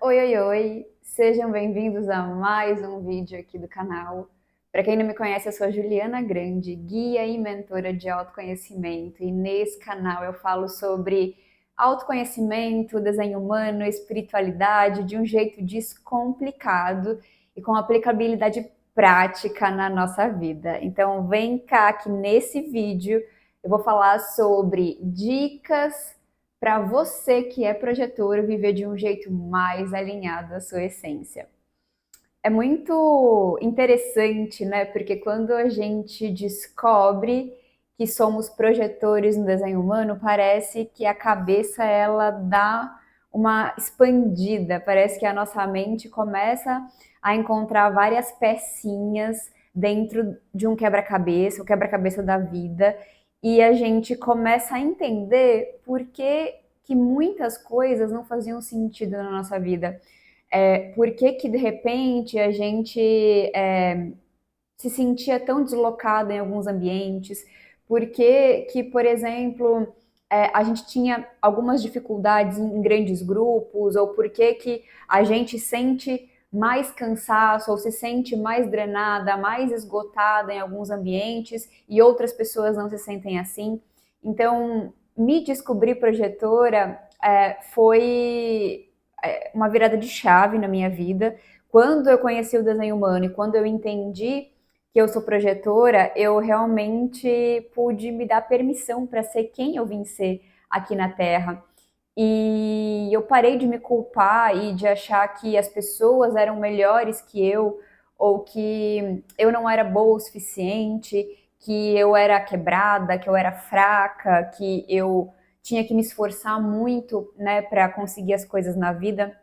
Oi, oi, oi! Sejam bem-vindos a mais um vídeo aqui do canal. Para quem não me conhece, eu sou a Juliana Grande, guia e mentora de autoconhecimento, e nesse canal eu falo sobre autoconhecimento, desenho humano, espiritualidade de um jeito descomplicado e com aplicabilidade prática na nossa vida. Então vem cá que nesse vídeo eu vou falar sobre dicas para você que é projetor viver de um jeito mais alinhado à sua essência. É muito interessante, né? Porque quando a gente descobre que somos projetores no desenho humano, parece que a cabeça ela dá uma expandida, parece que a nossa mente começa a encontrar várias pecinhas dentro de um quebra-cabeça, o quebra-cabeça da vida, e a gente começa a entender por que muitas coisas não faziam sentido na nossa vida. Por que que de repente a gente se sentia tão deslocado em alguns ambientes? Por que que, por exemplo, a gente tinha algumas dificuldades em grandes grupos? Ou por que que a gente sente mais cansaço ou se sente mais drenada, mais esgotada em alguns ambientes e outras pessoas não se sentem assim? Então, me descobrir projetora foi uma virada de chave na minha vida. Quando eu conheci o desenho humano e quando eu entendi que eu sou projetora, eu realmente pude me dar permissão para ser quem eu vim ser aqui na Terra. E eu parei de me culpar e de achar que as pessoas eram melhores que eu, ou que eu não era boa o suficiente, que eu era quebrada, que eu era fraca, que eu tinha que me esforçar muito, né, para conseguir as coisas na vida.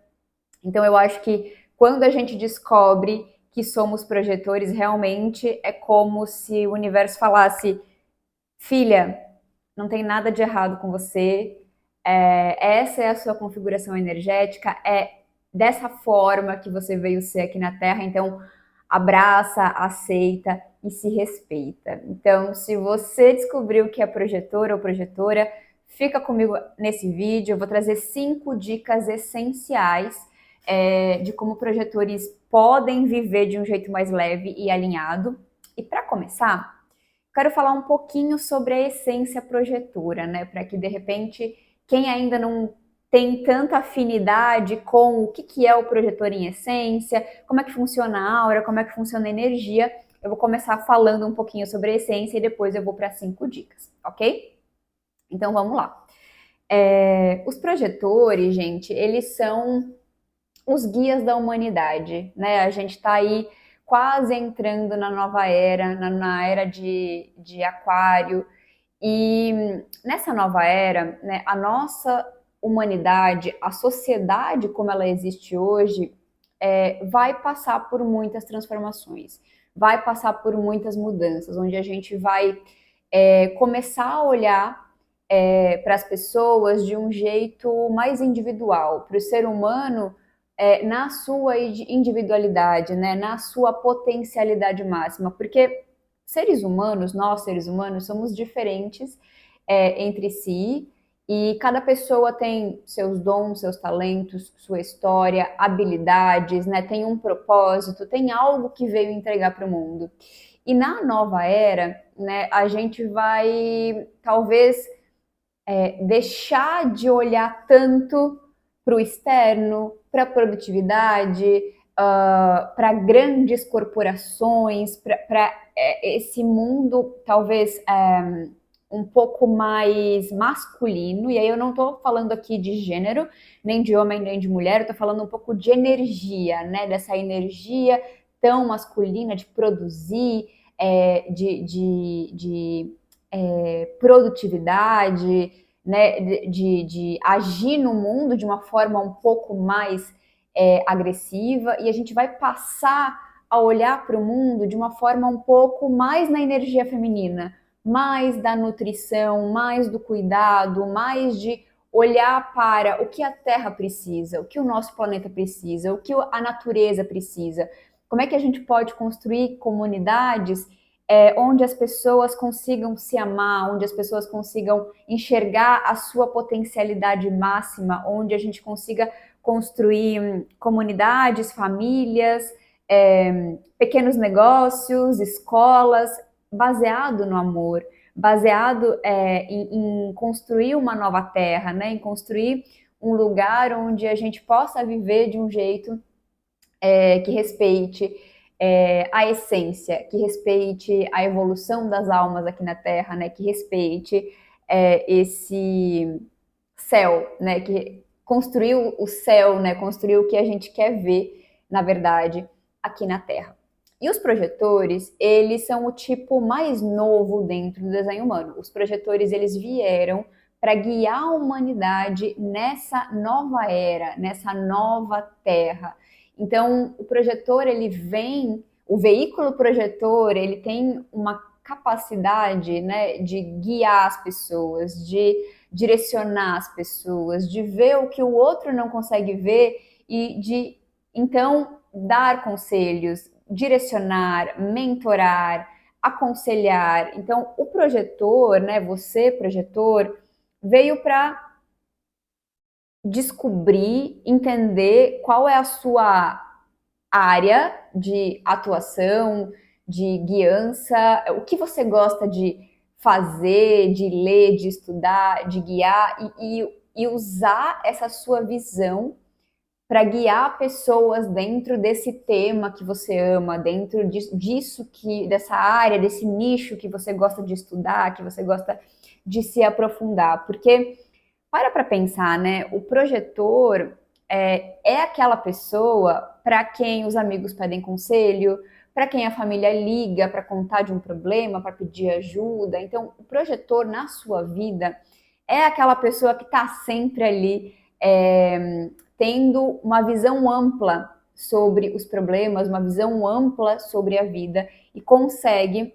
Então eu acho que quando a gente descobre que somos projetores, realmente é como se o universo falasse: filha, não tem nada de errado com você, essa é a sua configuração energética, é dessa forma que você veio ser aqui na Terra, então abraça, aceita e se respeita. Então, se você descobriu que é projetor ou projetora, fica comigo nesse vídeo. Eu vou trazer 5 dicas essenciais de como projetores podem viver de um jeito mais leve e alinhado. E para começar, quero falar um pouquinho sobre a essência projetora, né? Para que de repente quem ainda não tem tanta afinidade com o que é o projetor em essência, como é que funciona a aura, como é que funciona a energia, eu vou começar falando um pouquinho sobre a essência e depois eu vou para 5 dicas, ok? Então vamos lá. Os projetores, gente, eles são os guias da humanidade, né? A gente está aí quase entrando na nova era, na era de Aquário, e nessa nova era, né, a nossa humanidade, a sociedade como ela existe hoje, vai passar por muitas transformações, vai passar por muitas mudanças, onde a gente vai começar a olhar para as pessoas de um jeito mais individual, para o ser humano na sua individualidade, né, na sua potencialidade máxima, porque seres humanos, nós seres humanos, somos diferentes entre si e cada pessoa tem seus dons, seus talentos, sua história, habilidades, né, tem um propósito, tem algo que veio entregar para o mundo. E na nova era, né, a gente vai talvez deixar de olhar tanto para o externo, para a produtividade, para grandes corporações, para esse mundo talvez um pouco mais masculino. E aí eu não estou falando aqui de gênero, nem de homem, nem de mulher, eu estou falando um pouco de energia, né? Dessa energia tão masculina de produzir, de produtividade, né, de agir no mundo de uma forma um pouco mais agressiva, e a gente vai passar a olhar para o mundo de uma forma um pouco mais na energia feminina, mais da nutrição, mais do cuidado, mais de olhar para o que a Terra precisa, o que o nosso planeta precisa, o que a natureza precisa. Como é que a gente pode construir comunidades onde as pessoas consigam se amar, onde as pessoas consigam enxergar a sua potencialidade máxima, onde a gente consiga construir comunidades, famílias, pequenos negócios, escolas, baseado no amor, baseado em construir uma nova terra, né? Em construir um lugar onde a gente possa viver de um jeito que respeite a essência, que respeite a evolução das almas aqui na Terra, né? Que respeite esse céu, né? Que construiu o céu, né? Construiu o que a gente quer ver, na verdade, aqui na Terra. E os projetores, eles são o tipo mais novo dentro do desenho humano. Os projetores, eles vieram para guiar a humanidade nessa nova era, nessa nova Terra. Então, o projetor, ele vem, o veículo projetor, ele tem uma capacidade, né, de guiar as pessoas, de direcionar as pessoas, de ver o que o outro não consegue ver e de, então, dar conselhos, direcionar, mentorar, aconselhar. Então, o projetor, né, você, projetor, veio para descobrir, entender qual é a sua área de atuação, de guiança, o que você gosta de fazer, de ler, de estudar, de guiar e usar essa sua visão para guiar pessoas dentro desse tema que você ama, dentro disso que dessa área, desse nicho que você gosta de estudar, que você gosta de se aprofundar, porque para pensar, né? O projetor é aquela pessoa para quem os amigos pedem conselho, para quem a família liga para contar de um problema, para pedir ajuda. Então, o projetor na sua vida é aquela pessoa que está sempre ali tendo uma visão ampla sobre os problemas, uma visão ampla sobre a vida e consegue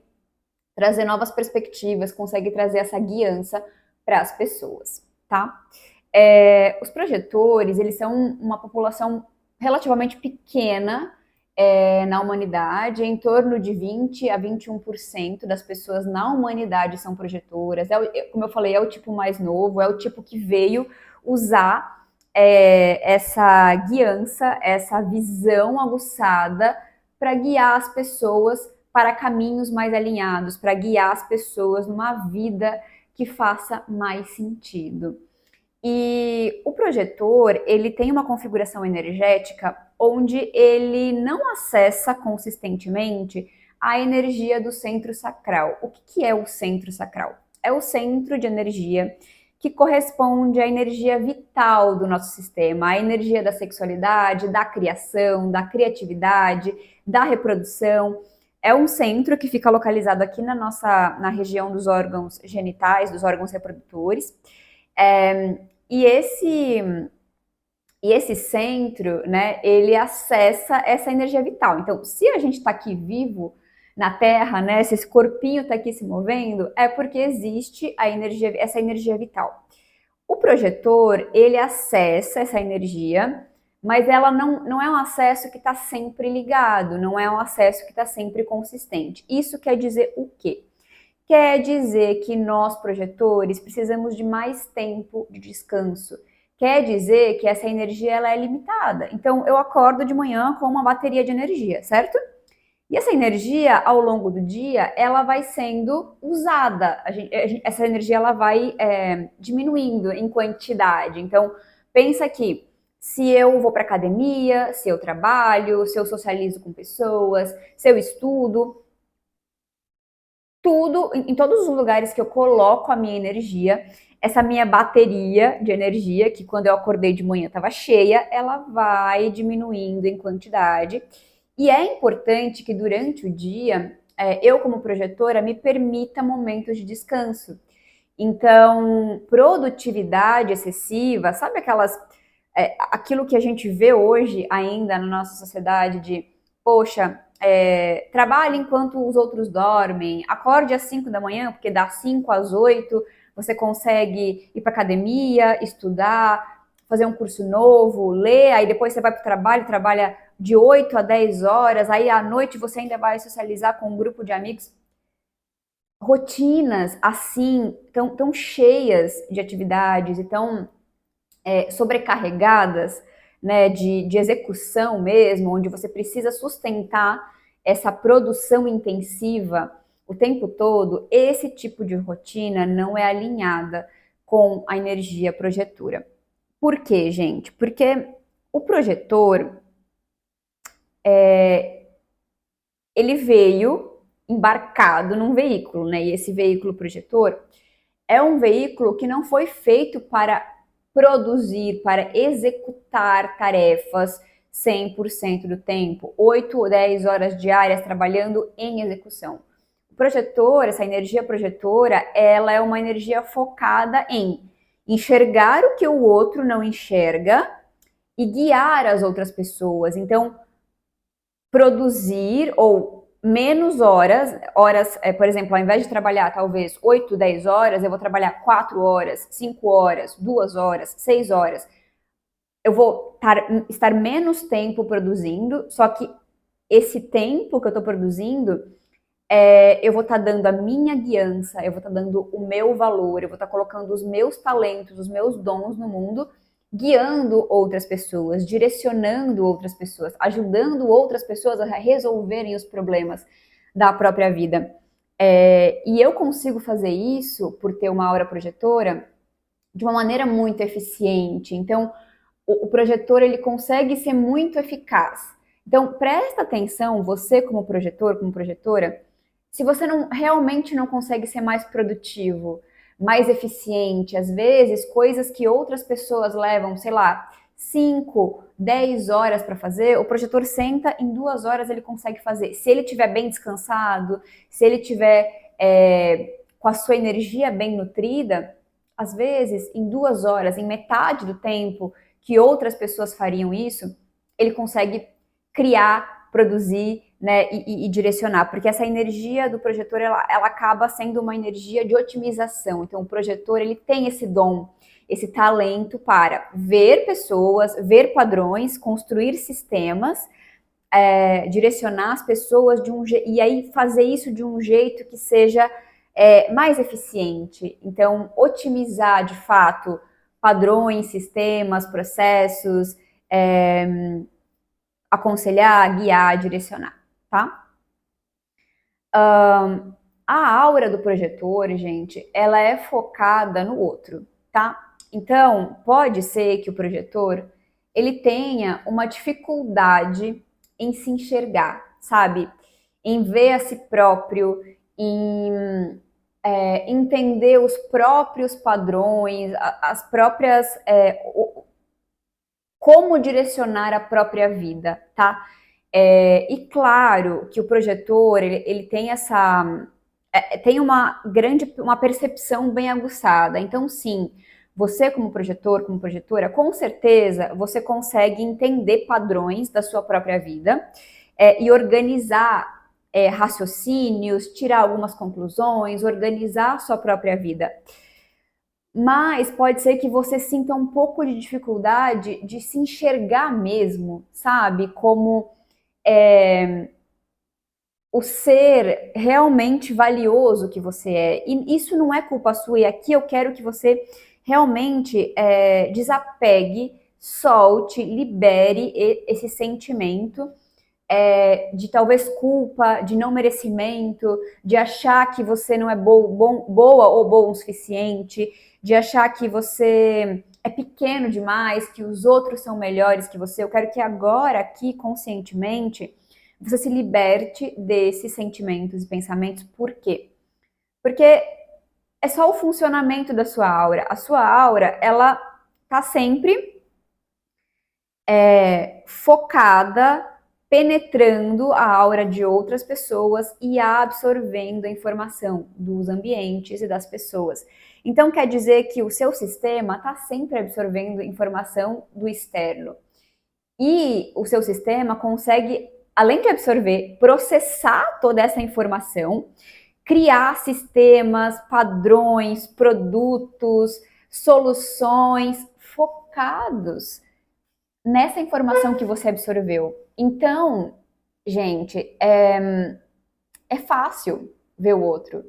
trazer novas perspectivas, consegue trazer essa guiança para as pessoas, tá? Os projetores, eles são uma população relativamente pequena na humanidade, em torno de 20 a 21% das pessoas na humanidade são projetoras. Como eu falei, é o tipo mais novo, é o tipo que veio usar essa guiança, essa visão aguçada para guiar as pessoas para caminhos mais alinhados, para guiar as pessoas numa vida que faça mais sentido. E o projetor, ele tem uma configuração energética onde ele não acessa consistentemente a energia do centro sacral. O que é o centro sacral? É o centro de energia que corresponde à energia vital do nosso sistema, a energia da sexualidade, da criação, da criatividade, da reprodução. É um centro que fica localizado aqui na região dos órgãos genitais, dos órgãos reprodutores. E esse centro, né, ele acessa essa energia vital. Então, se a gente está aqui vivo na Terra, né, se esse corpinho está aqui se movendo, é porque existe essa energia vital. O projetor, ele acessa essa energia, mas ela não é um acesso que está sempre ligado, não é um acesso que está sempre consistente. Isso quer dizer o quê? Quer dizer que nós, projetores, precisamos de mais tempo de descanso. Quer dizer que essa energia ela é limitada. Então, eu acordo de manhã com uma bateria de energia, certo? E essa energia, ao longo do dia, ela vai sendo usada. Essa energia ela vai diminuindo em quantidade. Então, pensa que se eu vou para academia, se eu trabalho, se eu socializo com pessoas, se eu estudo, tudo, em todos os lugares que eu coloco a minha energia, essa minha bateria de energia, que quando eu acordei de manhã estava cheia, ela vai diminuindo em quantidade. E é importante que durante o dia, eu como projetora, me permita momentos de descanso. Então, produtividade excessiva, sabe aquilo que a gente vê hoje ainda na nossa sociedade de, poxa, trabalhe enquanto os outros dormem, acorde às 5 da manhã, porque das 5 às 8 você consegue ir para academia, estudar, fazer um curso novo, ler, aí depois você vai para o trabalho, trabalha de 8 a 10 horas, aí à noite você ainda vai socializar com um grupo de amigos. Rotinas assim, tão cheias de atividades e tão sobrecarregadas, né, de execução mesmo, onde você precisa sustentar essa produção intensiva o tempo todo, esse tipo de rotina não é alinhada com a energia projetora. Por quê, gente? Porque o projetor, ele veio embarcado num veículo, né? E esse veículo projetor é um veículo que não foi feito para produzir, para executar tarefas 100% do tempo, 8 ou 10 horas diárias trabalhando em execução. O projetor, essa energia projetora, ela é uma energia focada em enxergar o que o outro não enxerga e guiar as outras pessoas. Então, produzir ou menos horas, por exemplo, ao invés de trabalhar talvez 8, 10 horas, eu vou trabalhar 4 horas, 5 horas, 2 horas, 6 horas. Eu vou estar menos tempo produzindo, só que esse tempo que eu estou produzindo, eu vou estar dando a minha guiança, eu vou estar dando o meu valor, eu vou estar colocando os meus talentos, os meus dons no mundo, guiando outras pessoas, direcionando outras pessoas, ajudando outras pessoas a resolverem os problemas da própria vida. E eu consigo fazer isso por ter uma aura projetora de uma maneira muito eficiente. Então, o projetor ele consegue ser muito eficaz. Então, presta atenção, você como projetor, como projetora, se você realmente não consegue ser mais produtivo, mais eficiente, às vezes coisas que outras pessoas levam, sei lá, 5, 10 horas para fazer, o projetor senta, em 2 horas ele consegue fazer. Se ele estiver bem descansado, se ele estiver com a sua energia bem nutrida, às vezes em 2 horas, em metade do tempo que outras pessoas fariam isso, ele consegue criar, produzir, né, e direcionar, porque essa energia do projetor, ela acaba sendo uma energia de otimização. Então, o projetor, ele tem esse dom, esse talento para ver pessoas, ver padrões, construir sistemas, direcionar as pessoas e aí fazer isso de um jeito que seja mais eficiente. Então, otimizar, de fato, padrões, sistemas, processos, aconselhar, guiar, direcionar, tá? A aura do projetor, gente, ela é focada no outro, tá? Então, pode ser que o projetor, ele tenha uma dificuldade em se enxergar, sabe? Em ver a si próprio, em entender os próprios padrões, as próprias como direcionar a própria vida, tá? E claro que o projetor, ele tem tem uma percepção bem aguçada. Então, sim, você como projetor, como projetora, com certeza você consegue entender padrões da sua própria vida e organizar raciocínios, tirar algumas conclusões, organizar a sua própria vida. Mas pode ser que você sinta um pouco de dificuldade de se enxergar mesmo, sabe? Como o ser realmente valioso que você é. E isso não é culpa sua. E aqui eu quero que você realmente desapegue, solte, libere esse sentimento de talvez culpa, de não merecimento, de achar que você não é boa ou bom o suficiente, de achar que você é pequeno demais, que os outros são melhores que você. Eu quero que agora, aqui, conscientemente, você se liberte desses sentimentos e pensamentos. Por quê? Porque é só o funcionamento da sua aura. A sua aura, ela tá sempre focada, penetrando a aura de outras pessoas e absorvendo a informação dos ambientes e das pessoas. Então quer dizer que o seu sistema está sempre absorvendo informação do externo. E o seu sistema consegue, além de absorver, processar toda essa informação, criar sistemas, padrões, produtos, soluções focados nessa informação que você absorveu. Então, gente, é fácil ver o outro,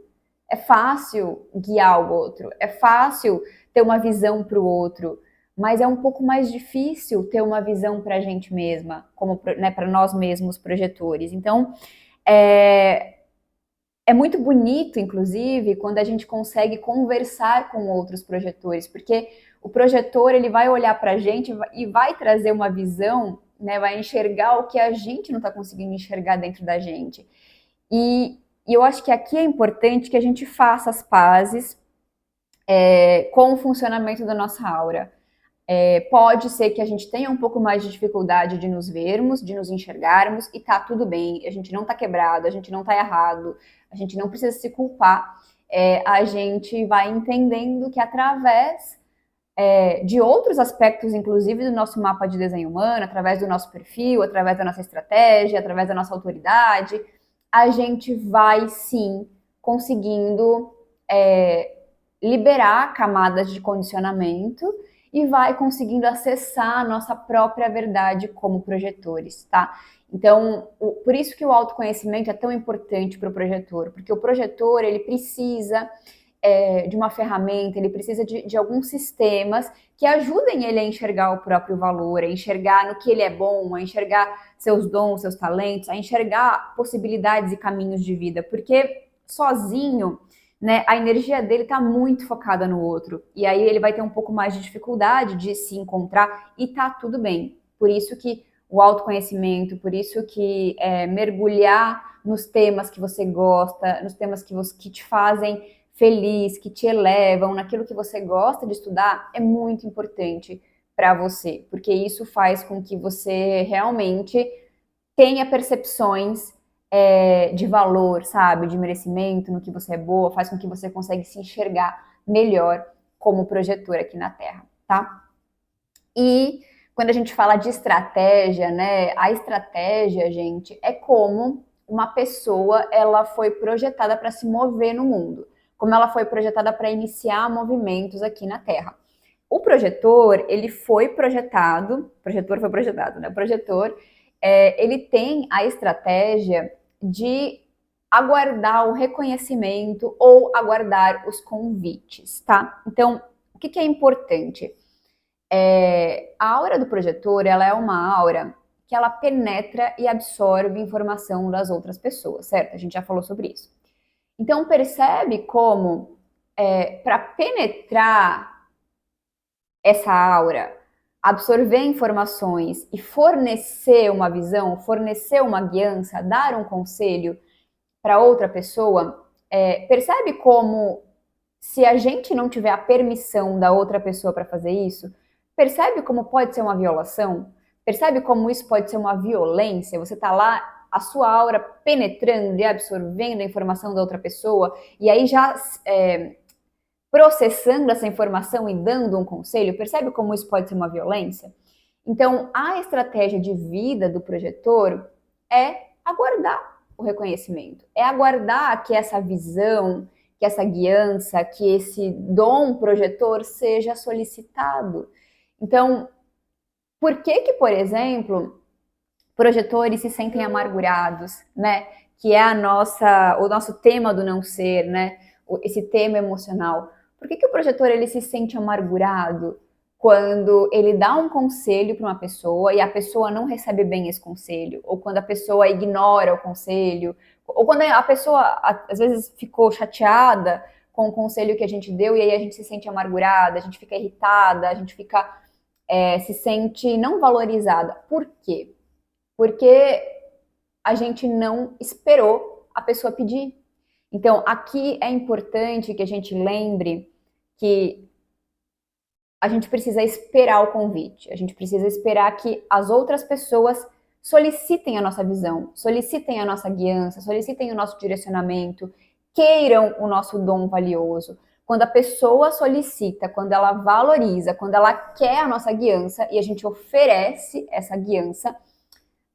é fácil guiar o outro, é fácil ter uma visão para o outro, mas é um pouco mais difícil ter uma visão para a gente mesma, como, né, para nós mesmos projetores. Então, é, é muito bonito, inclusive, quando a gente consegue conversar com outros projetores, porque o projetor ele vai olhar para a gente e vai trazer uma visão, né, vai enxergar o que a gente não está conseguindo enxergar dentro da gente. E eu acho que aqui é importante que a gente faça as pazes com o funcionamento da nossa aura. Pode ser que a gente tenha um pouco mais de dificuldade de nos vermos, de nos enxergarmos, e tá tudo bem, a gente não tá quebrado, a gente não tá errado, a gente não precisa se culpar. A gente vai entendendo que através de outros aspectos, inclusive do nosso mapa de desenho humano, através do nosso perfil, através da nossa estratégia, através da nossa autoridade, a gente vai sim conseguindo liberar camadas de condicionamento e vai conseguindo acessar a nossa própria verdade como projetores, tá? Então, por isso que o autoconhecimento é tão importante para o projetor, porque o projetor, ele precisa de uma ferramenta, ele precisa de alguns sistemas que ajudem ele a enxergar o próprio valor, a enxergar no que ele é bom, a enxergar seus dons, seus talentos, a enxergar possibilidades e caminhos de vida, porque sozinho, né, a energia dele está muito focada no outro, e aí ele vai ter um pouco mais de dificuldade de se encontrar, e tá tudo bem. Por isso que o autoconhecimento, por isso que mergulhar nos temas que você gosta, nos temas que te fazem feliz, que te elevam, naquilo que você gosta de estudar, é muito importante para você, porque isso faz com que você realmente tenha percepções de valor, sabe, de merecimento, no que você é boa, faz com que você consiga se enxergar melhor como projetor aqui na Terra, tá? E quando a gente fala de estratégia, né, a estratégia, gente, é como uma pessoa ela foi projetada para se mover no mundo, como ela foi projetada para iniciar movimentos aqui na Terra. O projetor, ele foi projetado, projetor foi projetado, né? O projetor, ele tem a estratégia de aguardar o reconhecimento ou aguardar os convites, tá? Então, o que é importante? A aura do projetor, ela é uma aura que ela penetra e absorve informação das outras pessoas, certo? A gente já falou sobre isso. Então, percebe como, para penetrar essa aura, absorver informações e fornecer uma visão, fornecer uma guiança, dar um conselho para outra pessoa, percebe como, se a gente não tiver a permissão da outra pessoa para fazer isso, percebe como pode ser uma violação? Percebe como isso pode ser uma violência? Você está lá, a sua aura penetrando e absorvendo a informação da outra pessoa, e aí já processando essa informação e dando um conselho, percebe como isso pode ser uma violência? Então, a estratégia de vida do projetor é aguardar o reconhecimento, é aguardar que essa visão, que essa guiança, que esse dom projetor seja solicitado. Então, por que, por exemplo, projetores se sentem amargurados, né? Que é o nosso tema do não ser, né? Esse tema emocional. Por que o projetor ele se sente amargurado quando ele dá um conselho para uma pessoa e a pessoa não recebe bem esse conselho, ou quando a pessoa ignora o conselho, ou quando a pessoa às vezes ficou chateada com o conselho que a gente deu e aí a gente se sente amargurada, a gente fica irritada, a gente fica se sente não valorizada. Por quê? Porque a gente não esperou a pessoa pedir. Então, aqui é importante que a gente lembre que a gente precisa esperar o convite, a gente precisa esperar que as outras pessoas solicitem a nossa visão, solicitem a nossa guiança, solicitem o nosso direcionamento, queiram o nosso dom valioso. Quando a pessoa solicita, quando ela valoriza, quando ela quer a nossa guiança e a gente oferece essa guiança,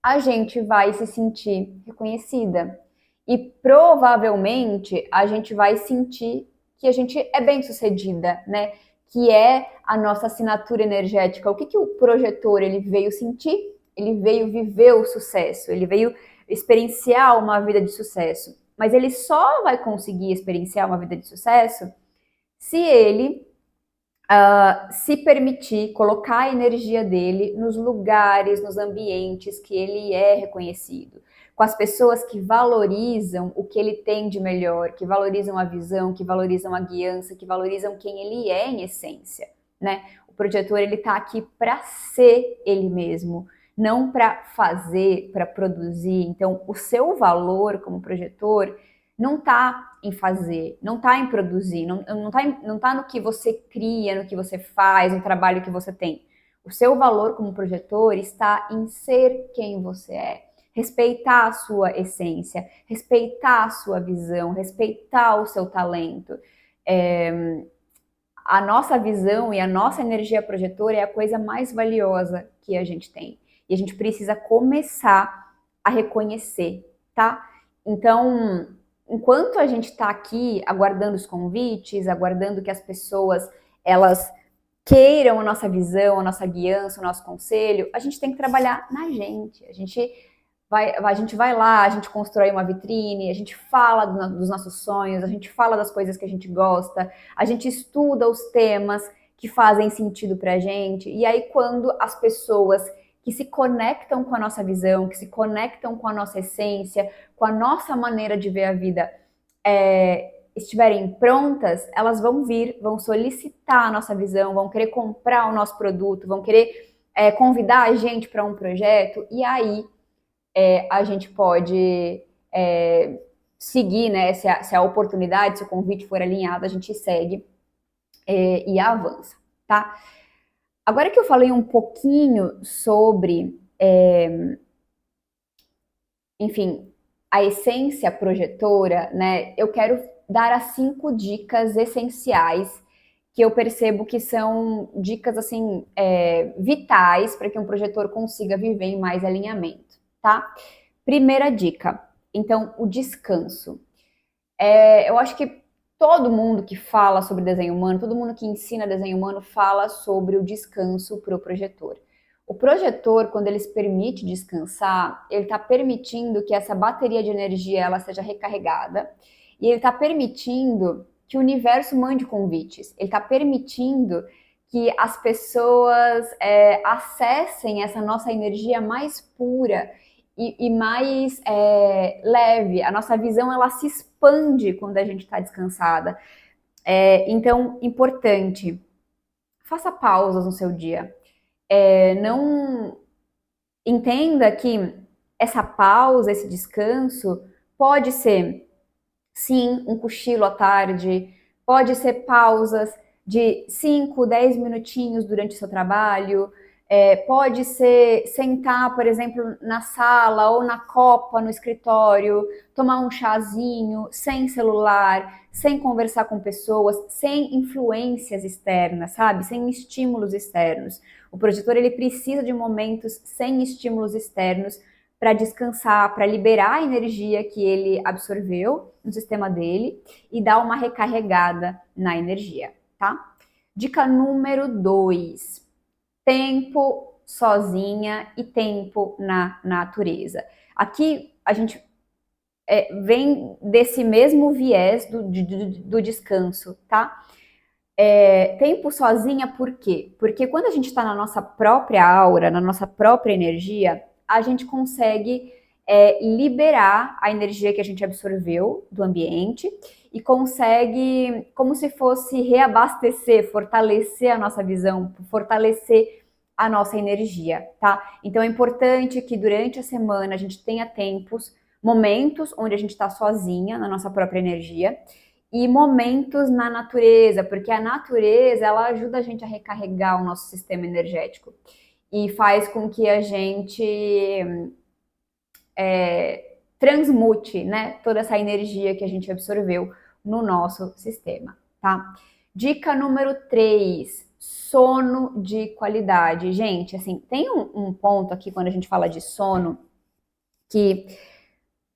a gente vai se sentir reconhecida. E provavelmente a gente vai sentir que a gente é bem sucedida, né? Que é a nossa assinatura energética. O que o projetor ele veio sentir? Ele veio viver o sucesso, ele veio experienciar uma vida de sucesso. Mas ele só vai conseguir experienciar uma vida de sucesso se ele se permitir colocar a energia dele nos lugares, nos ambientes que ele é reconhecido, com as pessoas que valorizam o que ele tem de melhor, que valorizam a visão, que valorizam a guiança, que valorizam quem ele é em essência, né? O projetor, ele tá aqui para ser ele mesmo, não para fazer, para produzir. Então, o seu valor como projetor não está em fazer, não está em produzir, não tá no que você cria, no que você faz, no trabalho que você tem. O seu valor como projetor está em ser quem você é. Respeitar a sua essência, respeitar a sua visão, respeitar o seu talento. A nossa visão e a nossa energia projetora é a coisa mais valiosa que a gente tem. E a gente precisa começar a reconhecer, tá? Então, enquanto a gente está aqui aguardando os convites, aguardando que as pessoas elas queiram a nossa visão, a nossa guiança, o nosso conselho, a gente tem que trabalhar na gente. A gente vai lá, a gente constrói uma vitrine, a gente fala dos nossos sonhos, a gente fala das coisas que a gente gosta, a gente estuda os temas que fazem sentido pra gente. E aí, quando as pessoas que se conectam com a nossa visão, que se conectam com a nossa essência, com a nossa maneira de ver a vida, estiverem prontas, elas vão vir, vão solicitar a nossa visão, vão querer comprar o nosso produto, vão querer convidar a gente para um projeto, e aí a gente pode seguir, né? Se a oportunidade, se o convite for alinhado, a gente segue e avança, tá? Agora que eu falei um pouquinho sobre, enfim, a essência projetora, né? Eu quero dar as 5 dicas essenciais que eu percebo que são dicas assim vitais para que um projetor consiga viver em mais alinhamento, tá? Primeira dica, então, o descanso. Eu acho que todo mundo que fala sobre desenho humano, todo mundo que ensina desenho humano fala sobre o descanso para o projetor. O projetor, quando ele se permite descansar, ele está permitindo que essa bateria de energia ela seja recarregada e ele está permitindo que o universo mande convites. Ele está permitindo que as pessoas acessem essa nossa energia mais pura e mais leve. A nossa visão ela se expande quando a gente está descansada. Então, importante, faça pausas no seu dia. Não entenda que essa pausa, esse descanso, pode ser, sim, um cochilo à tarde, pode ser pausas de 5, 10 minutinhos durante o seu trabalho, pode ser sentar, por exemplo, na sala ou na copa no escritório, tomar um chazinho, sem celular, sem conversar com pessoas, sem influências externas, sabe? Sem estímulos externos. O projetor ele precisa de momentos sem estímulos externos para descansar, para liberar a energia que ele absorveu no sistema dele e dar uma recarregada na energia, tá? Dica número 2. Tempo sozinha e tempo na natureza. Aqui a gente vem desse mesmo viés do descanso, tá? Tempo sozinha por quê? Porque quando a gente está na nossa própria aura, na nossa própria energia, a gente consegue liberar a energia que a gente absorveu do ambiente e consegue, como se fosse reabastecer, fortalecer a nossa visão, fortalecer a nossa energia, tá? Então é importante que durante a semana a gente tenha momentos onde a gente está sozinha na nossa própria energia e momentos na natureza, porque a natureza ela ajuda a gente a recarregar o nosso sistema energético e faz com que a gente transmute, né, toda essa energia que a gente absorveu no nosso sistema, tá? Dica número 3, sono de qualidade. Gente, assim, tem um ponto aqui quando a gente fala de sono que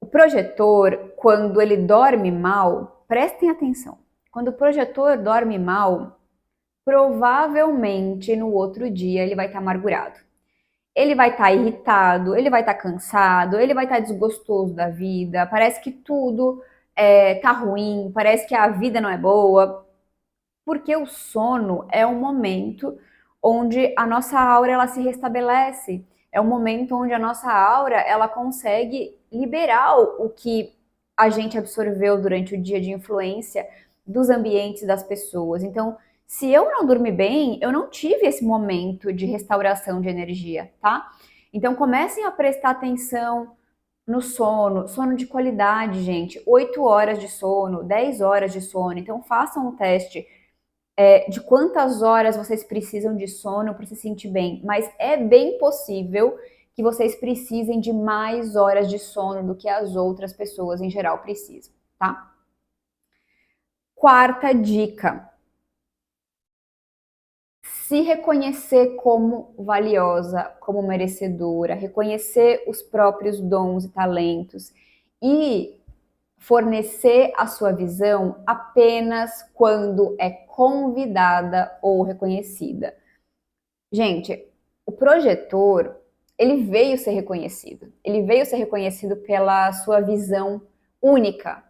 o projetor, quando ele dorme mal, prestem atenção. Quando o projetor dorme mal, provavelmente no outro dia ele vai estar amargurado. Ele vai estar irritado, ele vai estar cansado, ele vai estar desgostoso da vida, parece que tudo tá ruim, parece que a vida não é boa. Porque o sono é um momento onde a nossa aura ela se restabelece. É um momento onde a nossa aura ela consegue liberar o que a gente absorveu durante o dia de influência dos ambientes das pessoas. Então, se eu não dormir bem, eu não tive esse momento de restauração de energia, tá? Então comecem a prestar atenção no sono, sono de qualidade, gente. 8 horas de sono, 10 horas de sono. Então façam um teste de quantas horas vocês precisam de sono para se sentir bem. Mas é bem possível que vocês precisem de mais horas de sono do que as outras pessoas em geral precisam, tá? Quarta dica: se reconhecer como valiosa, como merecedora, reconhecer os próprios dons e talentos e fornecer a sua visão apenas quando é convidada ou reconhecida. Gente, o projetor, ele veio ser reconhecido. Ele veio ser reconhecido pela sua visão única,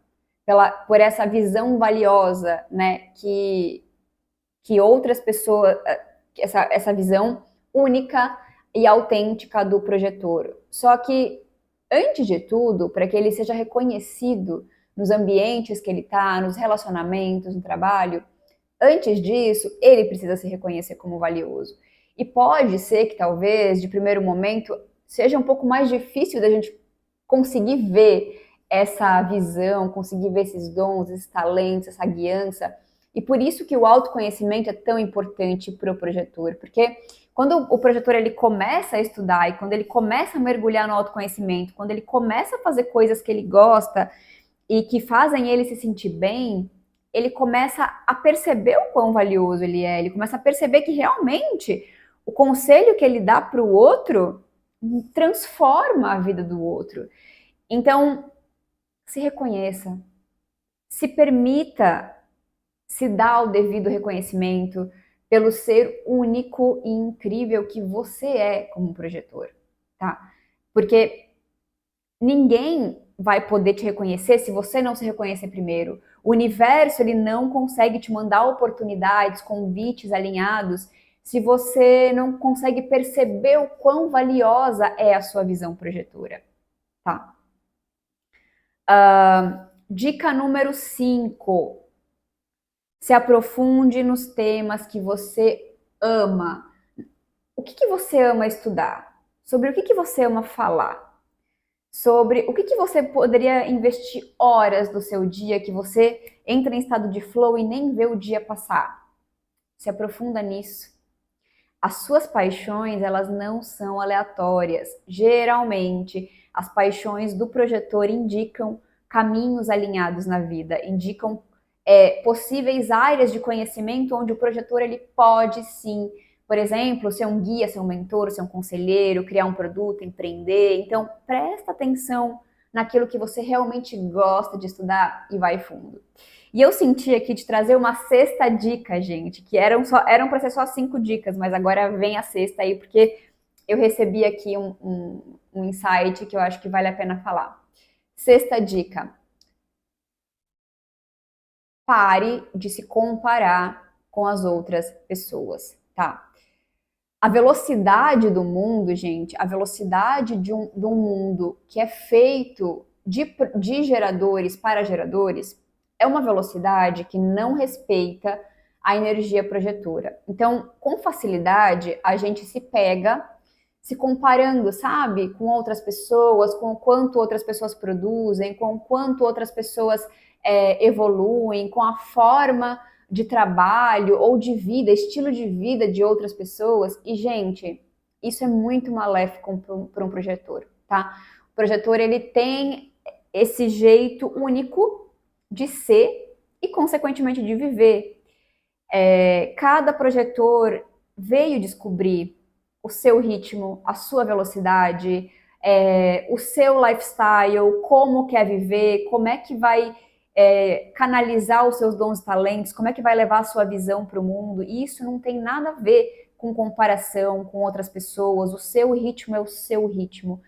por essa visão valiosa, né, que outras pessoas, essa visão única e autêntica do projetor. Só que, antes de tudo, para que ele seja reconhecido nos ambientes que ele está, nos relacionamentos, no trabalho, antes disso, ele precisa se reconhecer como valioso. E pode ser que talvez, de primeiro momento, seja um pouco mais difícil da gente conseguir ver essa visão, conseguir ver esses dons, esses talentos, essa guiança. E por isso que o autoconhecimento é tão importante para o projetor, porque quando o projetor ele começa a estudar e quando ele começa a mergulhar no autoconhecimento, quando ele começa a fazer coisas que ele gosta e que fazem ele se sentir bem, ele começa a perceber o quão valioso ele é, ele começa a perceber que realmente o conselho que ele dá para o outro transforma a vida do outro. Então, se reconheça, se permita se dar o devido reconhecimento pelo ser único e incrível que você é como projetor, tá? Porque ninguém vai poder te reconhecer se você não se reconhecer primeiro. O universo ele não consegue te mandar oportunidades, convites alinhados se você não consegue perceber o quão valiosa é a sua visão projetora, tá? Dica número 5. Se aprofunde nos temas que você ama. O que você ama estudar? Sobre o que você ama falar? Sobre o que você poderia investir horas do seu dia que você entra em estado de flow e nem vê o dia passar. Se aprofunda nisso. As suas paixões, elas não são aleatórias. Geralmente, as paixões do projetor indicam caminhos alinhados na vida, indicam possíveis áreas de conhecimento onde o projetor ele pode sim, por exemplo, ser um guia, ser um mentor, ser um conselheiro, criar um produto, empreender. Então, presta atenção naquilo que você realmente gosta de estudar e vai fundo. E eu senti aqui de trazer uma sexta dica, gente, que eram para ser só 5 dicas, mas agora vem a sexta aí, porque eu recebi aqui um insight que eu acho que vale a pena falar. Sexta dica: pare de se comparar com as outras pessoas, tá? A velocidade do mundo, gente, a velocidade de um mundo que é feito de geradores para geradores, é uma velocidade que não respeita a energia projetora. Então, com facilidade, a gente se pega se comparando, sabe, com outras pessoas, com o quanto outras pessoas produzem, com o quanto outras pessoas evoluem, com a forma de trabalho ou de vida, estilo de vida de outras pessoas. E, gente, isso é muito maléfico para um projetor, tá? O projetor, ele tem esse jeito único de ser e, consequentemente, de viver. Cada projetor veio descobrir o seu ritmo, a sua velocidade, o seu lifestyle, como quer viver, como é que vai canalizar os seus dons e talentos, como é que vai levar a sua visão para o mundo. E isso não tem nada a ver com comparação com outras pessoas. O seu ritmo é o seu ritmo.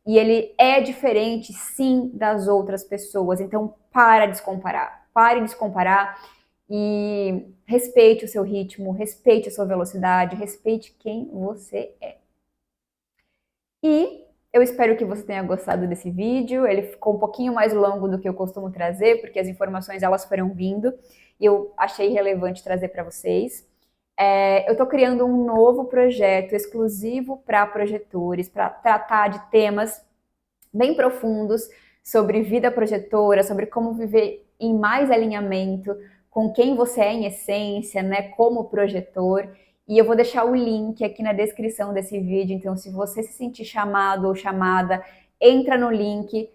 E ele é diferente, sim, das outras pessoas. Então, pare de se comparar. e respeite o seu ritmo, respeite a sua velocidade, respeite quem você é. E eu espero que você tenha gostado desse vídeo. Ele ficou um pouquinho mais longo do que eu costumo trazer, porque as informações elas foram vindo e eu achei relevante trazer para vocês. Eu estou criando um novo projeto exclusivo para projetores, para tratar de temas bem profundos sobre vida projetora, sobre como viver em mais alinhamento com quem você é em essência, né, como projetor. E eu vou deixar o link aqui na descrição desse vídeo, então se você se sentir chamado ou chamada, entra no link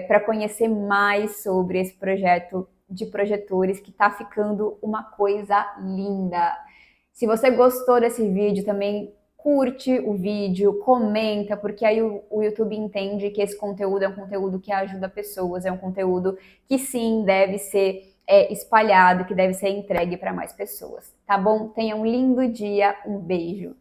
para conhecer mais sobre esse projeto de projetores que está ficando uma coisa linda. Se você gostou desse vídeo também, curte o vídeo, comenta, porque aí o YouTube entende que esse conteúdo é um conteúdo que ajuda pessoas, é um conteúdo que sim deve ser espalhado, que deve ser entregue para mais pessoas, tá bom? Tenha um lindo dia, um beijo!